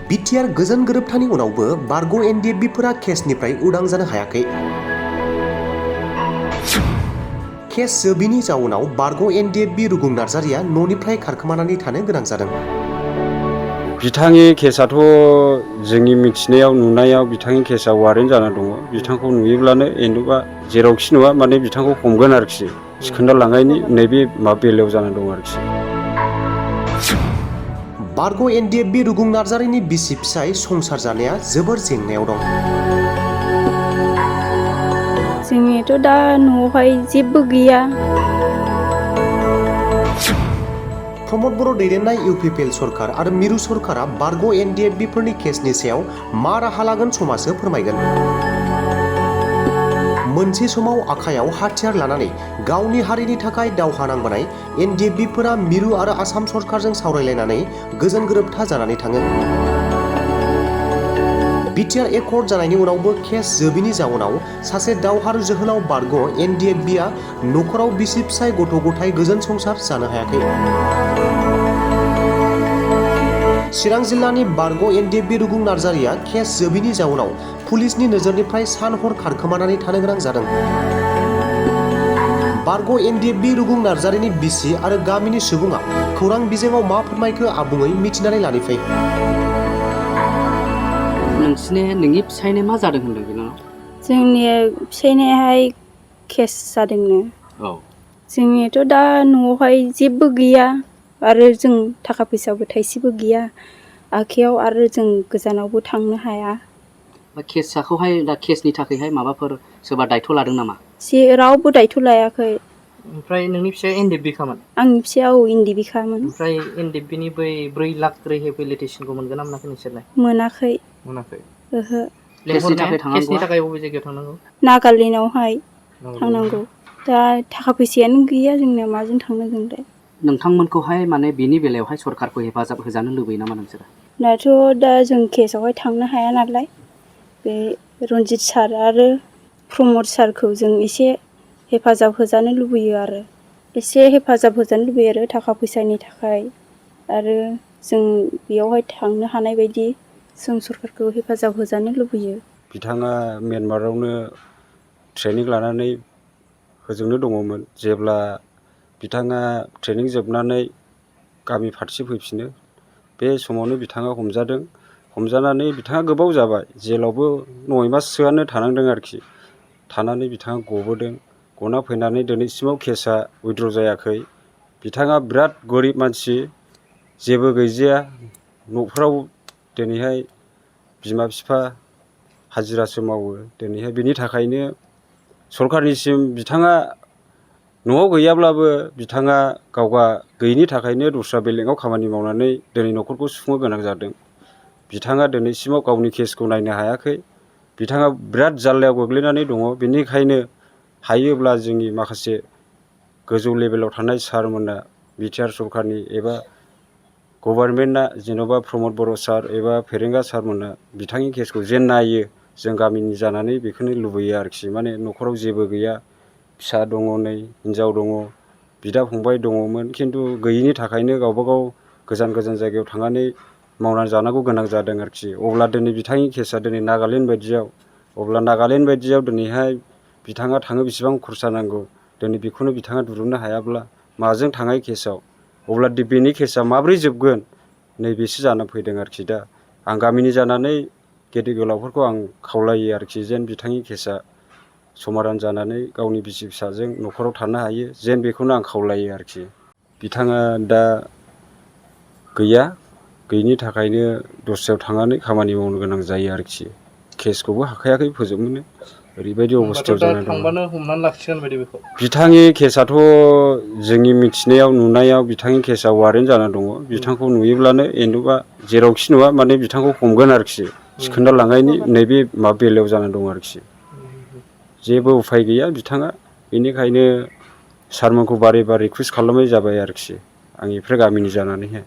BTR गोजोन गोरोबथानि उनावबो बारग' एनडिएफबिफोरा केसनिफ्राय उदां जानो हायाखै। केस जोबैनि जाउनाव बारग' एनडिएफबि रुगुं नार्जारिया न'निफ्राय खारखोमानानै थानो गोनां जादों। बिथांनि केसआथ' जोंनि मिथिनायाव नुनायाव बिथांनि केसआ वारेन्ट जाना दङ। बिथांखौ नुयोब्लानो एनडबा जेरावखि नुवा माने बिथांखौ हमगोन आरोखि। सिखोन्दा लांनायनि नैबे बेलायाव जाना दं आरोखि। बारग' एनडिएफबि रुगुं नार्जारिनि बिसि फिसाय संसार जानाया जोबोर जेंनायाव दं। जोंनियाथ' दा न'आवहाय जेबो गैया। प्रमद बर' दैदेननाय UPPL सरकार आरो मिरु सरकारा बारग' एनडिएफबिफोरनि केसनि सायाव मा राहा लागोन समासो फोरमायगोन। मोनसे समाव आखायाव हाथियार लानानै गावनि हारिनि थाखाय दावहा नांबोनाय एनडिएफबिफोरा मिरु आरो आसाम सरकारजों सावरायलायनानै गोजोन गोरोबथा जानानै थाङो। बिटिआर एकर्ड जानायनि उनावबो केस जोबैनि जाउनाव सासे दावहारु जोहोलाव बारग' एनडिएफबिआ न'खराव बिसि फिसाय गथ' गथाय गोजोन संसार जानो हायाखै। चिरां जिल्लानि बारग' एनडिएफबि रुगुं नार्जारिया केस जोबैनि जाउनाव पुलिसनि नोजोरनिफ्राय सान-हर खारखोमानानै थानो गोनां जादों। बारग' एनडिएफबि रुगुं नार्जारिनि बिसि आरो गामिनि सुबुङा खौरां बिजोङाव मा फोरमायखो आबुङै मिथिनानै लानि फै। नोंनि फिसायनो मा जादों होनदों बिनानाव? जोंनि फिसायनाहाय केस जादोंनो। औ। जोंनियाथ' दा न'आवहाय जेबो गैया आरो जों थाखा फैसाबो थाइसेबो गैया आखाइयाव आरो जों गोजानावबो थांनो हाया। केसखौहाय दा केसनि थाखायहाय माबाफोर सोरबा दायथ' लादों नामा? रावबो दायथ' लायाखै। ओमफ्राय नोंनि फिसाया एनडिएफबिखामोन? आंनि फिसाया एनडिएफबिखामोन। ओमफ्राय एनडिएफबिनि बै 4 लाख रिहेबिलिटेसनखौ मोनगोन ना मोनाखै नोंसोरलाय? मोनाखै। मोनाखै? ओहो। केसनि थाखाय बबे जायगायाव थांनांगौ? नागालेण्डआवहाय थांनांगौ। दा थाखा फैसायानो गैया जोंनिया माजों थांनो जोंलाय। नोंथांमोनखौहाय माने बेनि बेलायावहाय सरकारखौ हेफाजाब होजानो लुबैयो नामा नोंसोरो? दा जों केसआवहाय थांनो हाया नालाय बे रन्जित सार आरो प्रमद सारखौ जों एसे हेफाजाब होजानो लुबैयो आरो थाखा फैसानि थाखाय आरो जों बेयावहाय थांनो हानाय बायदि जों सरकारखौ हेफाजाब होजानो लुबैयो। बिथाङा म्यानमारावनो ट्रेनिं लानानै होजोंनो दङमोन। जेब्ला बिथाङा ट्रेनिं जोबनानै गामि फारसे फैफिनो बे समावनो बिथाङा हमजादों। हमजानानै बिथाङा गोबाव जाबाय जेलावबो 9 माससोआनो थानांदों आरोखि। थानानै बिथाङा गबोदों। गना फैनानै दिनैसिमाव केसआ उइद्र' जायाखै। बिथाङा बिराद गोरिब मानसि जेबो गैजाया न'फ्राव दिनैहाय बिमा बिफा हाजिरासो मावो। दिनैहाय बिनि थाखायनो सरकारनिसिम बिथाङा न'आव गैयाब्लाबो बिथाङा गावगा गैयिनि थाखायनो दस्रा बेलेगाव खामानि मावनानै दिनै न'खरखौ सुफुंनो गोनां जादों। बिथाङा दिनैसिमाव गावनि केसखौ नायनो हायाखै। बिथाङा बिराद जाल्लायाव गोग्लैनानै दङ। बेनिखायनो हायोब्ला जोंनि माखासे गोजौ लेभेलाव थानाय सारमोना बिटिआर सरकारनि एबा गभर्नमेन्टआ जेन'बा प्रमद बर' सार एबा फेरेंगा सारमोना बिथांनि केसखौ जेन नायो जों गामिनि जानानै बेखौनो लुबैयो आरोखि। माने न'खराव जेबो गैया। फिसा दङ, नै हिनजाव दङ, बिदा फंबाय दङमोन खिन्थु गैयिनि थाखायनो गावबागाव गोजान गोजान जायगायाव थांनानै मावनानै जानांगौ गोनां जादों आरोखि। अब्ला दिनै बिथांनि केसआ दिनै नागालेण्ड बायदियाव दिनैहाय बिथाङा थाङो बेसेबां खरसा नांगौ दिनै बेखौनो बिथाङा दिरुननो हायाब्ला माजों थाङो केसआव अब्ला बेनि केसआ माब्रै जोबगोन नैबेसो जानानै फैदों आरोखि। दा आं गामिनि जानानै गेदेर गोलावफोरखौ आं खावलायो आरोखि जेन बिथांनि केसआ समाधान जानानै गावनि बिसि फिसाजों न'खराव थानो हायो जेन बेखौनो आं खावलायो आरोखि। बिथाङा दा गैया। गैयिनि थाखायनो दस्रायाव थांनानै खामानि मावनो गोनां जायो आरोखि। केसखौबो हाखायाखै फोजोबनो ओरैबायदि अबस्थायाव जाना दङ। हमनानै लाखिगोन बायदि बेखौ? बिथांनि केसआथ' जोंनि मिथिनायाव नुनायाव बिथांनि केसआ वारेन्ट जाना दङ। बिथांखौ नुयोब्लानो एनडबा जेरावखि नुवा माने बिथांखौ हमगोन आरोखि। सिखोन्दा लांनायनि नैबे बेलायाव जाना दं आरोखि। जेबो उफाय गैया बिथाङा। बेनिखायनो सारमोनखौ बारे बारे रिकुवेस्ट खालामनाय जाबाय आरोखि आंनिफ्राय गामिनि जानानैहाय।